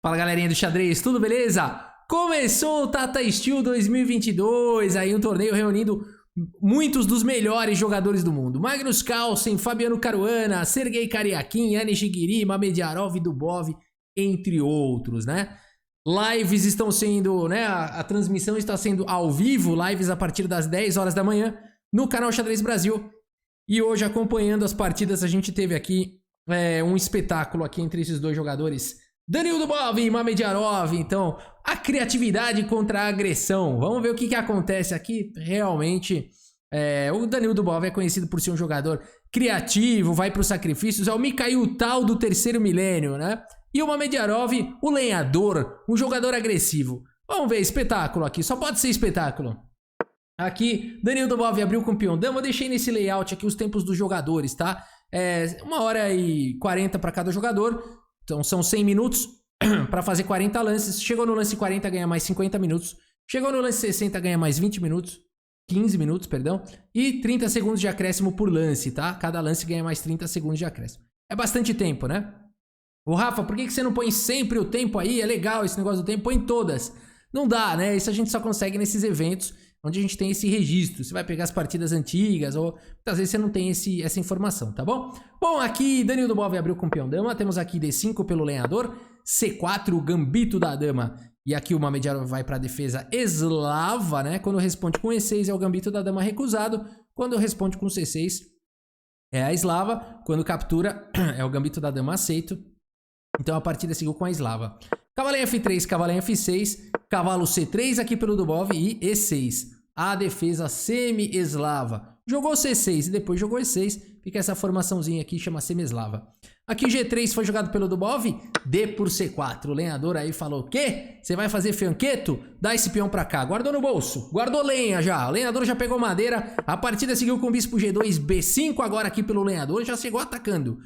Fala galerinha do xadrez, tudo beleza? Começou o Tata Steel 2022, aí um torneio reunindo muitos dos melhores jogadores do mundo. Magnus Carlsen, Fabiano Caruana, Sergei Karyakin, Yanis Shigiri, Mamediarov, Dubov, entre outros, né? Lives estão sendo, né? A transmissão está sendo ao vivo, lives a partir das 10 horas da manhã no canal Xadrez Brasil. E hoje, acompanhando as partidas, a gente teve aqui um espetáculo aqui entre esses dois jogadores. Danil Dubov e Mamediarov, então, a criatividade contra a agressão. Vamos ver o que acontece aqui. Realmente, o Danil Dubov é conhecido por ser um jogador criativo, vai para os sacrifícios, é o Mikhail Tal do terceiro milênio, né? E o Mamediarov, o lenhador, um jogador agressivo. Vamos ver, espetáculo aqui, só pode ser espetáculo. Aqui, Danil Dubov abriu com o peão dama, eu deixei nesse layout aqui os tempos dos jogadores, tá? 1h40 para cada jogador. Então são 100 minutos para fazer 40 lances. Chegou no lance 40, ganha mais 50 minutos. Chegou no lance 60, ganha mais 20 minutos. 15 minutos, perdão. E 30 segundos de acréscimo por lance, tá? Cada lance ganha mais 30 segundos de acréscimo. É bastante tempo, né? Ô Rafa, por que você não põe sempre o tempo aí? É legal esse negócio do tempo, põe todas. Não dá, né? Isso a gente só consegue nesses eventos onde a gente tem esse registro. Você vai pegar as partidas antigas ou muitas vezes você não tem essa informação, tá bom? Bom, aqui Danil Dubov abriu com peão dama. Temos aqui D5 pelo lenhador, C4, o gambito da dama. E aqui o Mamediarov vai para a defesa eslava, né? Quando responde com E6 é o gambito da dama recusado. Quando responde com C6 é a eslava. Quando captura é o gambito da dama aceito. Então a partida seguiu com a eslava. Cavalo em F3, cavalo em F6, cavalo C3 aqui pelo Dubov e E6. A defesa semi-eslava. Jogou C6 e depois jogou E6. Fica essa formaçãozinha aqui, chama semi-eslava. Aqui G3 foi jogado pelo Dubov, D por C4. O lenhador aí falou, o quê? Você vai fazer fianqueto? Dá esse peão pra cá. Guardou no bolso, guardou lenha já. O lenhador já pegou madeira. A partida seguiu com bispo G2, B5 agora aqui pelo lenhador. Já chegou atacando.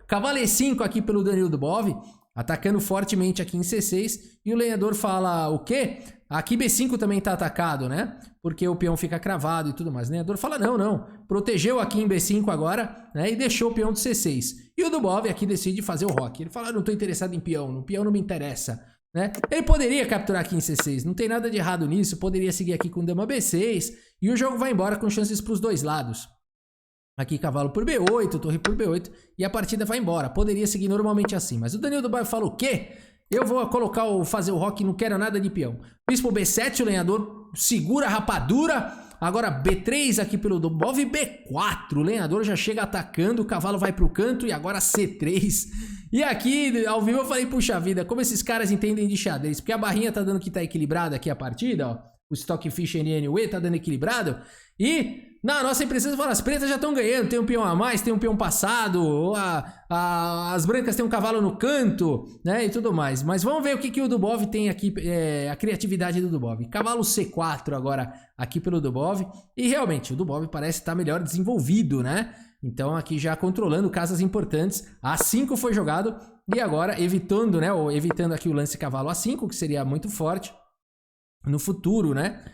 Cavalo E5 aqui pelo Danil Dubov. Atacando fortemente aqui em C6. E o lenhador fala, o quê? Aqui B5 também tá atacado, né? Porque o peão fica cravado e tudo mais. O lenhador fala, não. Protegeu aqui em B5 agora, né? E deixou o peão de C6. E o Dubov aqui decide fazer o roque. Ele fala, não tô interessado em peão. No peão não me interessa, né? Ele poderia capturar aqui em C6. Não tem nada de errado nisso. Poderia seguir aqui com dama B6. E o jogo vai embora com chances pros dois lados. Aqui cavalo por B8, torre por B8 e a partida vai embora. Poderia seguir normalmente assim, mas o Danil Dubov fala o quê? Eu vou fazer o roque, não quero nada de peão. Bispo B7, o lenhador segura a rapadura. Agora B3 aqui pelo Dubov e B4. O lenhador já chega atacando, o cavalo vai pro canto e agora C3. E aqui, ao vivo, eu falei, puxa vida, como esses caras entendem de xadrez. Porque a barrinha tá dando que tá equilibrada aqui a partida, ó. O Stockfish NNUE tá dando equilibrado. E na nossa impressão, fala, as pretas já estão ganhando, tem um peão a mais, tem um peão passado, as brancas tem um cavalo no canto, né, e tudo mais. Mas vamos ver o que o Dubov tem aqui, a criatividade do Dubov. Cavalo C4 agora aqui pelo Dubov. E realmente, o Dubov parece estar melhor desenvolvido, né? Então aqui já controlando casas importantes. A5 foi jogado e agora evitando, né, ou evitando aqui o lance cavalo A5, que seria muito forte no futuro, né?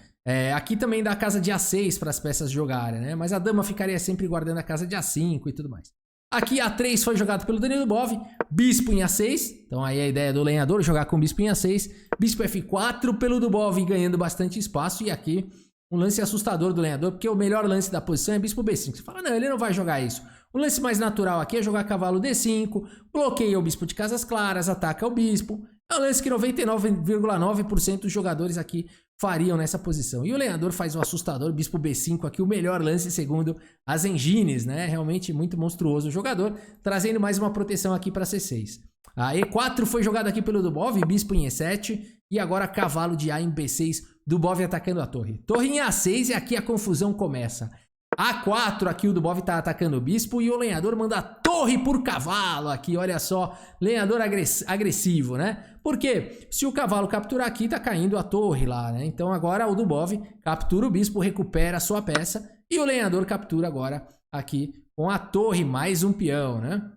Aqui também dá a casa de A6 para as peças jogarem, né? Mas a dama ficaria sempre guardando a casa de A5 e tudo mais. Aqui A3 foi jogado pelo Danil Dubov, bispo em A6. Então aí a ideia do lenhador jogar com bispo em A6. Bispo F4 pelo Dubov ganhando bastante espaço. E aqui um lance assustador do lenhador, porque o melhor lance da posição é bispo B5. Você fala, não, ele não vai jogar isso. O lance mais natural aqui é jogar cavalo D5, bloqueia o bispo de casas claras, ataca o bispo. É um lance que 99,9% dos jogadores aqui fariam nessa posição. E o lenhador faz o assustador bispo B5 aqui, o melhor lance segundo as engines, né? Realmente muito monstruoso o jogador, trazendo mais uma proteção aqui para C6. A E4 foi jogada aqui pelo Dubov, bispo em E7 e agora cavalo de A em B6, Dubov atacando a torre. Torre em A6 e aqui a confusão começa. A4 aqui o Dubov tá atacando o bispo e o lenhador manda torre por cavalo aqui, olha só, lenhador agressivo, né? Porque se o cavalo capturar aqui, tá caindo a torre lá, né? Então agora o Dubov captura o bispo, recupera a sua peça e o lenhador captura agora aqui com a torre, mais um peão, né?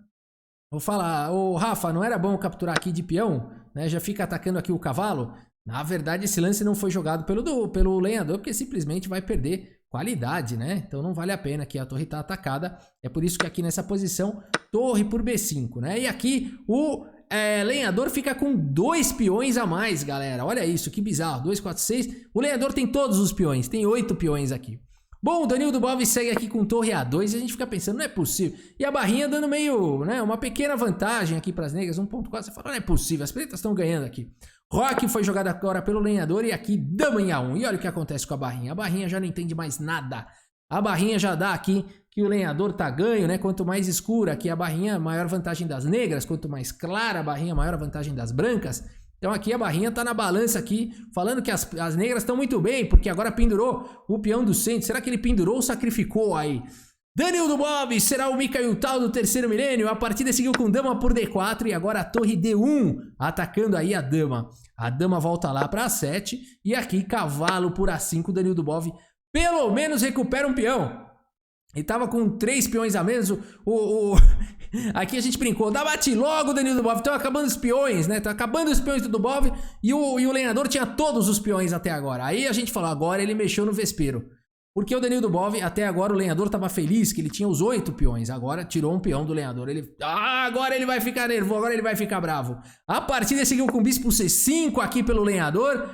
Vou falar, ô Rafa, não era bom capturar aqui de peão, né? Já fica atacando aqui o cavalo? Na verdade esse lance não foi jogado pelo lenhador, porque simplesmente vai perder qualidade, né? Então não vale a pena que a torre tá atacada. É por isso que aqui nessa posição, torre por B5, né? E aqui o lenhador fica com 2 peões a mais, galera. Olha isso, que bizarro. 2, 4, 6. O lenhador tem todos os peões, tem 8 peões aqui. Bom, o Danilo Dubov segue aqui com torre A2 e a gente fica pensando, não é possível. E a barrinha dando meio, né, uma pequena vantagem aqui para as negras, 1.4. Você fala, não é possível, as pretas estão ganhando aqui. Roque foi jogado agora pelo lenhador e aqui dama em A1. E olha o que acontece com a barrinha. A barrinha já não entende mais nada. A barrinha já dá aqui que o lenhador tá ganho, né? Quanto mais escura aqui a barrinha, maior vantagem das negras. Quanto mais clara a barrinha, maior vantagem das brancas. Então aqui a barrinha tá na balança aqui, falando que as negras estão muito bem, porque agora pendurou o peão do centro. Será que ele pendurou ou sacrificou aí? Danilo Dubov será o Mikhail Tal do terceiro milênio. A partida seguiu com dama por D4 e agora a torre D1, atacando aí a dama. A dama volta lá para A7 e aqui cavalo por A5. Danilo Dubov pelo menos recupera um peão. Ele tava com 3 peões a menos. Aqui a gente brincou. Dá bate logo, Danilo Dubov. Estão acabando os peões, né? Tá acabando os peões do Dubov e o lenhador tinha todos os peões até agora. Aí a gente falou, agora ele mexeu no vespeiro. Porque o Danilo Dubov, até agora, o lenhador tava feliz que ele tinha os 8 peões. Agora tirou um peão do lenhador. Agora ele vai ficar nervoso, agora ele vai ficar bravo. A partida seguiu com bispo C5 aqui pelo lenhador.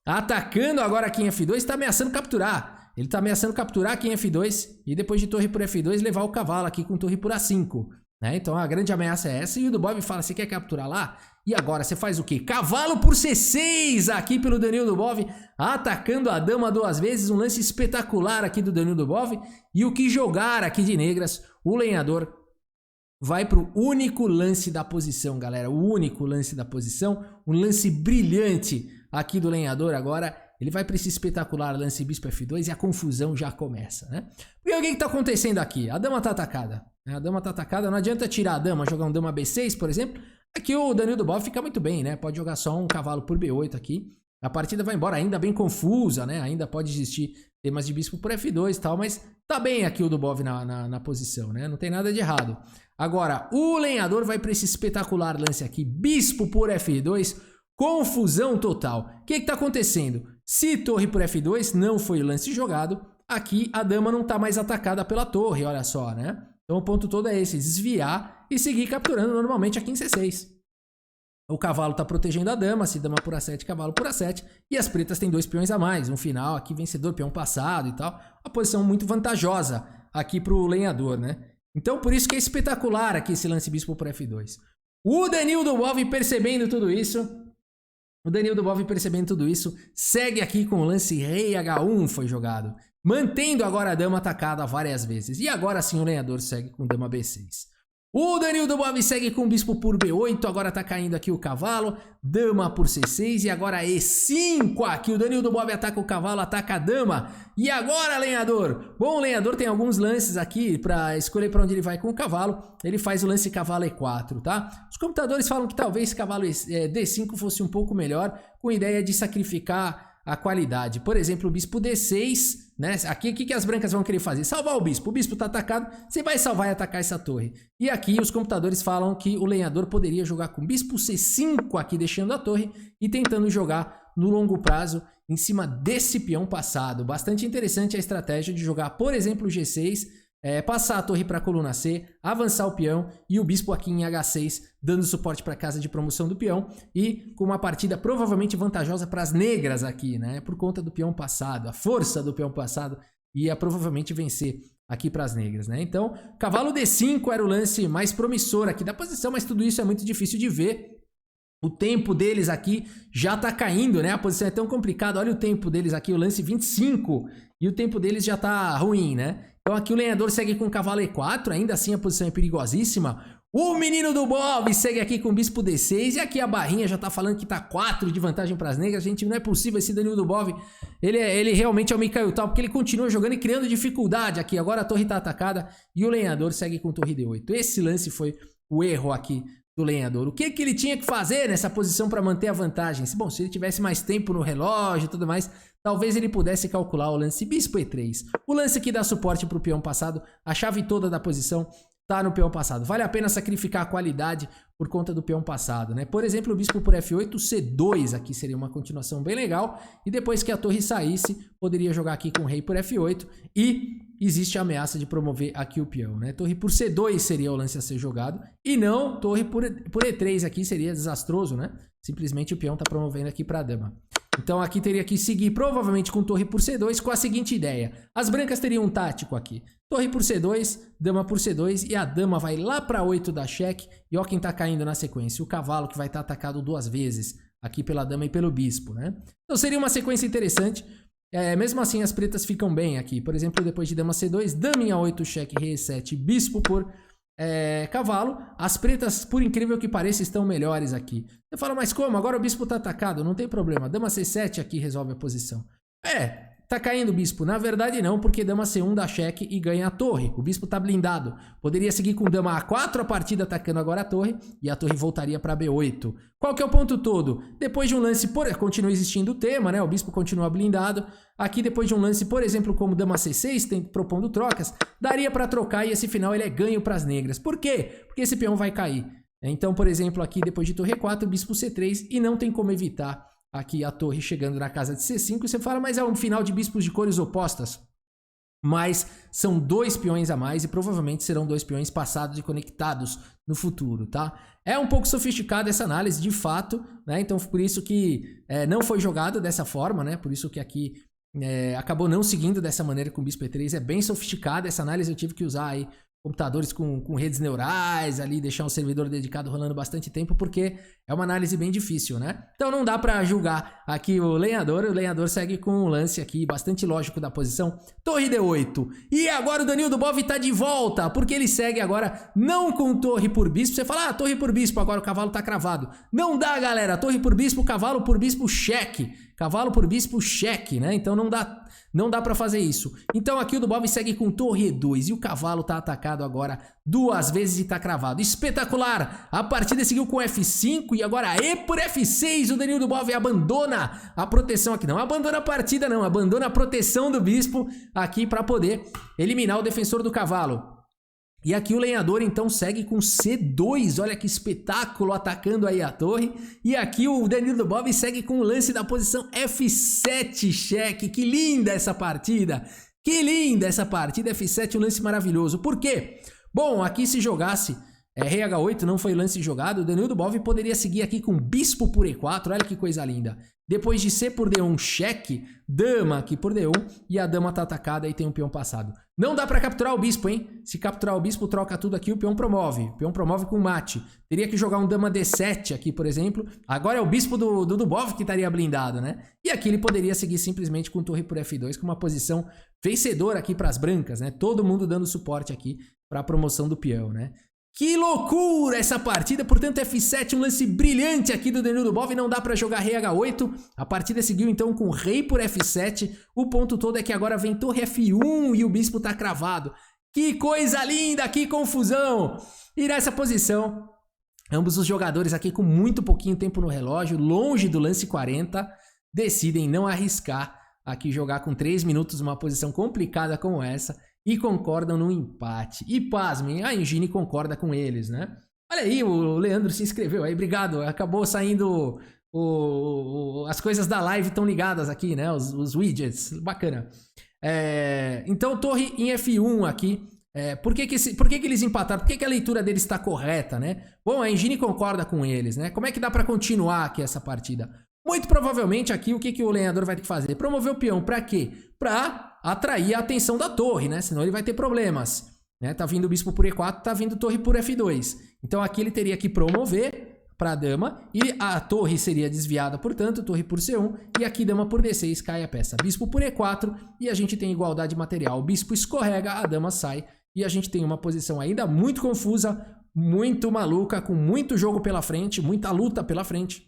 Atacando agora aqui em F2, está ameaçando capturar. Ele tá ameaçando capturar aqui em F2 e depois de torre por F2 levar o cavalo aqui com torre por A5. Né? Então a grande ameaça é essa. E o Dubov fala, você quer capturar lá? E agora você faz o quê? Cavalo por C6 aqui pelo Danilo Dubov, atacando a dama 2 vezes. Um lance espetacular aqui do Danilo Dubov. E o que jogar aqui de negras, o lenhador vai pro único lance da posição, galera. O único lance da posição. Um lance brilhante aqui do lenhador agora. Ele vai para esse espetacular lance bispo F2 e a confusão já começa, né? Porque o que está acontecendo aqui? A dama está atacada. A dama está atacada, não adianta tirar a dama, jogar um dama B6, por exemplo. Aqui o Danilo Dubov fica muito bem, né? Pode jogar só um cavalo por B8 aqui. A partida vai embora ainda bem confusa, né? Ainda pode existir temas de bispo por F2 e tal, mas tá bem aqui o Dubov na posição, né? Não tem nada de errado. Agora, o lenhador vai para esse espetacular lance aqui, bispo por F2, confusão total. O que está acontecendo? Se torre por F2 não foi o lance jogado, aqui a dama não está mais atacada pela torre, olha só, né? Então o ponto todo é esse, desviar e seguir capturando normalmente aqui em C6. O cavalo está protegendo a dama, se dama por A7, cavalo por A7, e as pretas têm 2 peões a mais, um final aqui vencedor, peão passado e tal. Uma posição muito vantajosa aqui para o lenhador, né? Então por isso que é espetacular aqui esse lance bispo por F2. O Danilo Dubov percebendo tudo isso... segue aqui com o lance rei H1 foi jogado, mantendo agora a dama atacada várias vezes. E agora sim o lenhador segue com dama B6. O Danilo Dubov segue com bispo por B8, agora tá caindo aqui o cavalo, dama por C6 e agora E5 aqui. O Danilo Dubov ataca o cavalo, ataca a dama. E agora, lenhador? Bom, o lenhador tem alguns lances aqui para escolher para onde ele vai com o cavalo. Ele faz o lance cavalo E4, tá? Os computadores falam que talvez cavalo D5 fosse um pouco melhor, com a ideia de sacrificar a qualidade. Por exemplo, o bispo D6, né? Aqui, o que as brancas vão querer fazer? Salvar o bispo tá atacado, você vai salvar e atacar essa torre. E aqui os computadores falam que o lenhador poderia jogar com bispo C5 aqui, deixando a torre e tentando jogar no longo prazo em cima desse peão passado. Bastante interessante a estratégia de jogar, por exemplo, o G6, passar a torre para a coluna C, avançar o peão e o bispo aqui em H6, dando suporte para a casa de promoção do peão e com uma partida provavelmente vantajosa para as negras aqui, né? Por conta do peão passado, a força do peão passado ia provavelmente vencer aqui para as negras, né? Então, cavalo D5 era o lance mais promissor aqui da posição, mas tudo isso é muito difícil de ver. O tempo deles aqui já tá caindo, né? A posição é tão complicada. Olha o tempo deles aqui, o lance 25. E o tempo deles já tá ruim, né? Então aqui o lenhador segue com cavalo E4. Ainda assim a posição é perigosíssima. O menino do Bob segue aqui com bispo D6. E aqui a barrinha já tá falando que tá 4 de vantagem para as negras. Gente, não é possível esse Danilo do Bob. Ele realmente é o Mikhail Tal, porque ele continua jogando e criando dificuldade aqui. Agora a torre tá atacada e o lenhador segue com torre D8. Esse lance foi o erro aqui do lenhador. O que ele tinha que fazer nessa posição para manter a vantagem? Bom, se ele tivesse mais tempo no relógio e tudo mais, talvez ele pudesse calcular o lance bispo E3. O lance que dá suporte para o peão passado, a chave toda da posição tá no peão passado. Vale a pena sacrificar a qualidade por conta do peão passado, né? Por exemplo, o bispo por F8, C2 aqui seria uma continuação bem legal. E depois que a torre saísse, poderia jogar aqui com o rei por F8 e existe a ameaça de promover aqui o peão, né? Torre por C2 seria o lance a ser jogado e não torre por E3 aqui seria desastroso, né? Simplesmente o peão tá promovendo aqui para a dama. Então aqui teria que seguir provavelmente com torre por C2 com a seguinte ideia. As brancas teriam um tático aqui. Torre por C2, dama por C2 e a dama vai lá para 8 da cheque. E ó quem tá caindo na sequência, o cavalo que vai estar atacado 2 vezes aqui pela dama e pelo bispo, né? Então seria uma sequência interessante. Mesmo assim as pretas ficam bem aqui. Por exemplo, depois de dama C2, dama em A8, cheque, rei E7, bispo por cavalo. As pretas, por incrível que pareça, estão melhores aqui. Você fala, mas como? Agora o bispo tá atacado, não tem problema. Dama C7 aqui resolve a posição. Tá caindo o bispo. Na verdade não, porque dama C1 dá cheque e ganha a torre. O bispo tá blindado. Poderia seguir com dama A4 a partida atacando agora a torre e a torre voltaria para B8. Qual que é o ponto todo? Depois de um lance, continua existindo o tema, né? O bispo continua blindado. Aqui depois de um lance, por exemplo, como dama C6, propondo trocas, daria para trocar e esse final ele é ganho para as negras. Por quê? Porque esse peão vai cair. Então, por exemplo, aqui depois de torre E4, bispo C3 e não tem como evitar aqui a torre chegando na casa de C5, e você fala, mas é um final de bispos de cores opostas. Mas são 2 peões a mais e provavelmente serão 2 peões passados e conectados no futuro, tá? É um pouco sofisticada essa análise, de fato, né? Então, por isso que não foi jogado dessa forma, né? Por isso que aqui acabou não seguindo dessa maneira com o bispo E3. É bem sofisticada essa análise, eu tive que usar aí computadores com redes neurais ali, deixar um servidor dedicado rolando bastante tempo, porque é uma análise bem difícil, né? Então não dá pra julgar aqui o lenhador segue com um lance aqui bastante lógico da posição, torre D8, e agora o Danilo Bov tá de volta, porque ele segue agora não com torre por bispo, você fala, torre por bispo, agora o cavalo tá cravado, não dá galera, torre por bispo, cavalo por bispo, cheque, cavalo por bispo, cheque, né? Então não dá pra fazer isso. Então aqui o Dubov segue com torre E2 e o cavalo tá atacado agora 2 vezes e tá cravado. Espetacular! A partida seguiu com F5 e agora E por F6. O Danilo Dubov abandona a proteção aqui. Não abandona a partida não, abandona a proteção do bispo aqui pra poder eliminar o defensor do cavalo. E aqui o lenhador então segue com C2, olha que espetáculo atacando aí a torre. E aqui o Danilo Dubov segue com o lance da posição F7 cheque, que linda essa partida. Que linda essa partida, F7, um lance maravilhoso. Por quê? Bom, aqui se jogasse rei H8, não foi lance jogado, o Danilo Dubov poderia seguir aqui com bispo por E4, olha que coisa linda. Depois de C por D1 cheque, dama aqui por D1 e a dama tá atacada e tem um peão passado. Não dá pra capturar o bispo, hein? Se capturar o bispo, troca tudo aqui, o peão promove. O peão promove com mate. Teria que jogar um dama D7 aqui, por exemplo. Agora é o bispo do Dubov que estaria blindado, né? E aqui ele poderia seguir simplesmente com torre por F2, com uma posição vencedora aqui pras brancas, né? Todo mundo dando suporte aqui pra promoção do peão, né? Que loucura essa partida, portanto F7, um lance brilhante aqui do Danilo Dubov, não dá pra jogar rei H8, a partida seguiu então com rei por F7, o ponto todo é que agora vem torre F1 e o bispo tá cravado. Que coisa linda, que confusão! E nessa posição, ambos os jogadores aqui com muito pouquinho tempo no relógio, longe do lance 40, decidem não arriscar aqui jogar com 3 minutos uma posição complicada como essa, e concordam no empate. E pasmem, a Engine concorda com eles, né? Olha aí, o Leandro se inscreveu aí, obrigado. Acabou saindo as coisas da live estão ligadas aqui, né? Os widgets, bacana. Então, torre em F1 aqui. Por que eles empataram? Por que a leitura deles está correta, né? Bom, a Engine concorda com eles, né? Como é que dá para continuar aqui essa partida? Muito provavelmente aqui o que o lenhador vai ter que fazer? Promover o peão, pra quê? Pra atrair a atenção da torre, né? Senão ele vai ter problemas, né? Tá vindo o bispo por E4, tá vindo torre por F2. Então aqui ele teria que promover pra dama e a torre seria desviada, portanto, torre por C1 e aqui dama por D6 cai a peça. Bispo por E4 e a gente tem igualdade material. O bispo escorrega, a dama sai e a gente tem uma posição ainda muito confusa, muito maluca, com muito jogo pela frente, muita luta pela frente.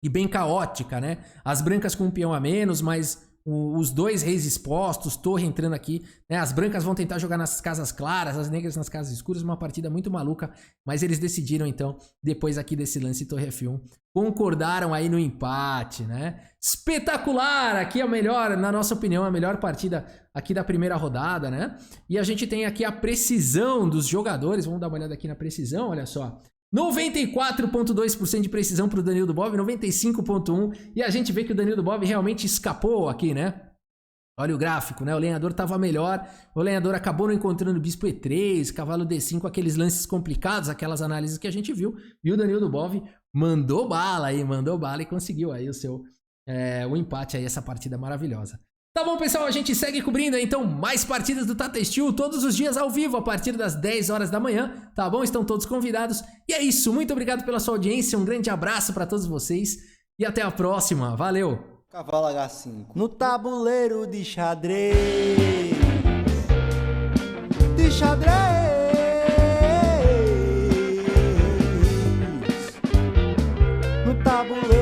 E bem caótica, né? As brancas com um peão a menos, mas os dois reis expostos, torre entrando aqui, né? As brancas vão tentar jogar nas casas claras, as negras nas casas escuras, uma partida muito maluca, mas eles decidiram então, depois aqui desse lance torre F1, concordaram aí no empate, né? Espetacular! Aqui é a melhor, na nossa opinião, a melhor partida aqui da primeira rodada, né? E a gente tem aqui a precisão dos jogadores, vamos dar uma olhada aqui na precisão, olha só. 94,2% de precisão para o Danilo Dubov, 95,1%. E a gente vê que o Danilo Dubov realmente escapou aqui, né? Olha o gráfico, né? O lenhador estava melhor. O lenhador acabou não encontrando o bispo E3, cavalo D5, aqueles lances complicados, aquelas análises que a gente viu. E o Danilo Dubov mandou bala e conseguiu aí o empate aí, essa partida maravilhosa. Tá bom, pessoal, a gente segue cobrindo então mais partidas do Tata Steel todos os dias ao vivo a partir das 10 horas da manhã, tá bom? Estão todos convidados. E é isso, muito obrigado pela sua audiência, um grande abraço para todos vocês e até a próxima. Valeu! Cavalo H5 no tabuleiro de xadrez. De xadrez. No tabuleiro